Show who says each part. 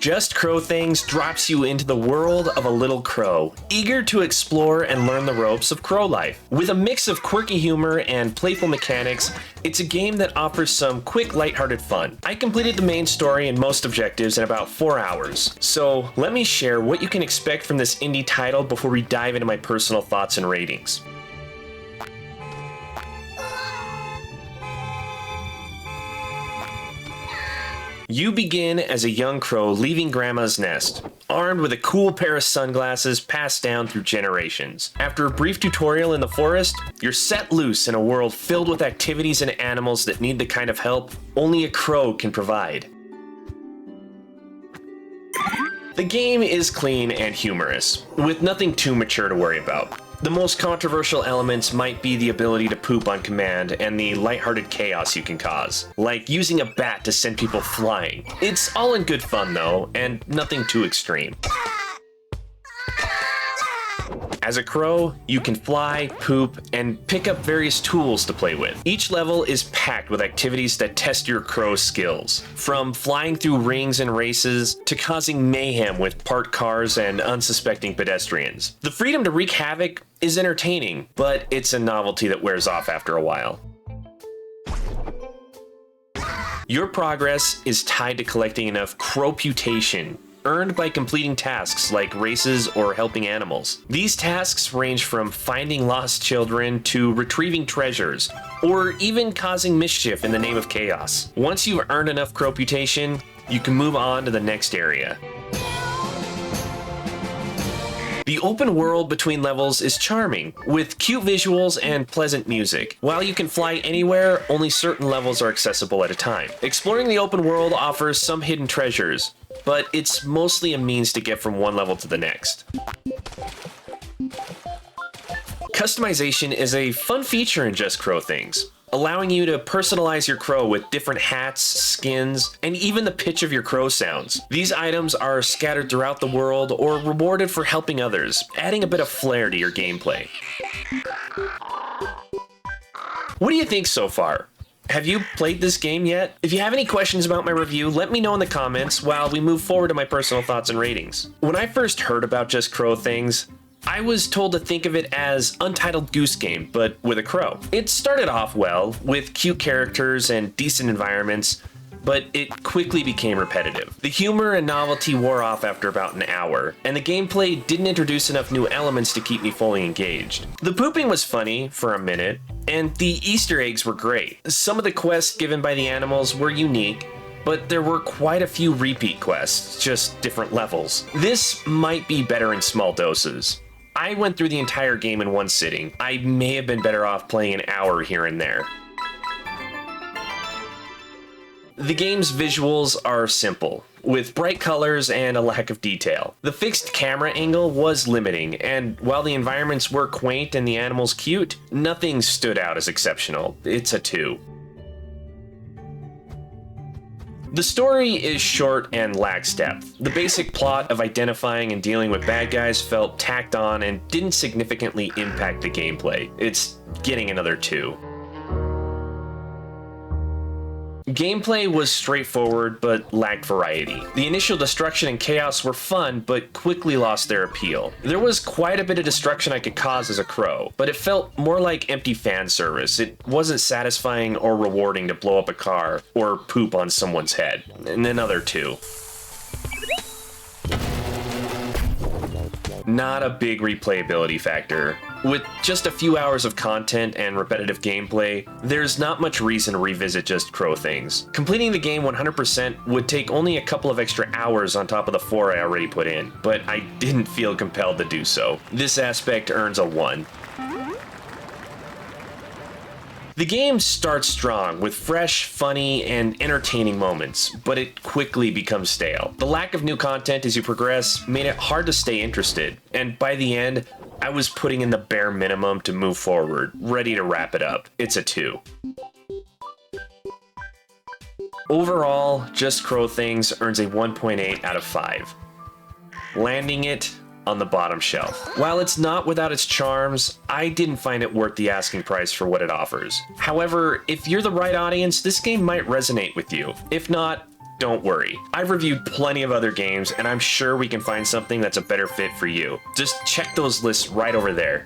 Speaker 1: Just Crow Things drops you into the world of a little crow, eager to explore and learn the ropes of crow life. With a mix of quirky humor and playful mechanics, it's a game that offers some quick, lighthearted fun. I completed the main story and most objectives in about 4 hours. So let me share what you can expect from this indie title before we dive into my personal thoughts and ratings. You begin as a young crow leaving grandma's nest, armed with a cool pair of sunglasses passed down through generations. After a brief tutorial in the forest, you're set loose in a world filled with activities and animals that need the kind of help only a crow can provide. The game is clean and humorous, with nothing too mature to worry about. The most controversial elements might be the ability to poop on command and the lighthearted chaos you can cause, like using a bat to send people flying. It's all in good fun though, and nothing too extreme. As a crow, you can fly, poop, and pick up various tools to play with. Each level is packed with activities that test your crow skills, from flying through rings and races to causing mayhem with parked cars and unsuspecting pedestrians. The freedom to wreak havoc is entertaining, but it's a novelty that wears off after a while. Your progress is tied to collecting enough Crowputation, earned by completing tasks like races or helping animals. These tasks range from finding lost children to retrieving treasures, or even causing mischief in the name of chaos. Once you've earned enough Crowputation, you can move on to the next area. The open world between levels is charming, with cute visuals and pleasant music. While you can fly anywhere, only certain levels are accessible at a time. Exploring the open world offers some hidden treasures, but it's mostly a means to get from one level to the next. Customization is a fun feature in Just Crow Things, allowing you to personalize your crow with different hats, skins, and even the pitch of your crow sounds. These items are scattered throughout the world or rewarded for helping others, adding a bit of flair to your gameplay. What do you think so far? Have you played this game yet? If you have any questions about my review, let me know in the comments while we move forward to my personal thoughts and ratings. When I first heard about Just Crow Things, I was told to think of it as Untitled Goose Game, but with a crow. It started off well, with cute characters and decent environments, but it quickly became repetitive. The humor and novelty wore off after about an hour, and the gameplay didn't introduce enough new elements to keep me fully engaged. The pooping was funny for a minute, and the Easter eggs were great. Some of the quests given by the animals were unique, but there were quite a few repeat quests, just different levels. This might be better in small doses. I went through the entire game in one sitting. I may have been better off playing an hour here and there. The game's visuals are simple, with bright colors and a lack of detail. The fixed camera angle was limiting, and while the environments were quaint and the animals cute, nothing stood out as exceptional. It's a 2. The story is short and lacks depth. The basic plot of identifying and dealing with bad guys felt tacked on and didn't significantly impact the gameplay. It's getting another 2. Gameplay was straightforward but lacked variety. The initial destruction and chaos were fun but quickly lost their appeal. There was quite a bit of destruction I could cause as a crow, but it felt more like empty fan service. It wasn't satisfying or rewarding to blow up a car or poop on someone's head. And another 2. Not a big replayability factor. With just a few hours of content and repetitive gameplay, there's not much reason to revisit Just Crow Things. Completing the game 100% would take only a couple of extra hours on top of the 4 I already put in, but I didn't feel compelled to do so. This aspect earns a 1. The game starts strong with fresh, funny, and entertaining moments, but it quickly becomes stale. The lack of new content as you progress made it hard to stay interested, and by the end, I was putting in the bare minimum to move forward, ready to wrap it up. It's a 2. Overall, Just Crow Things earns a 1.8 out of 5, landing it on the bottom shelf. While it's not without its charms, I didn't find it worth the asking price for what it offers. However, if you're the right audience, this game might resonate with you. If not, don't worry. I've reviewed plenty of other games, and I'm sure we can find something that's a better fit for you. Just check those lists right over there.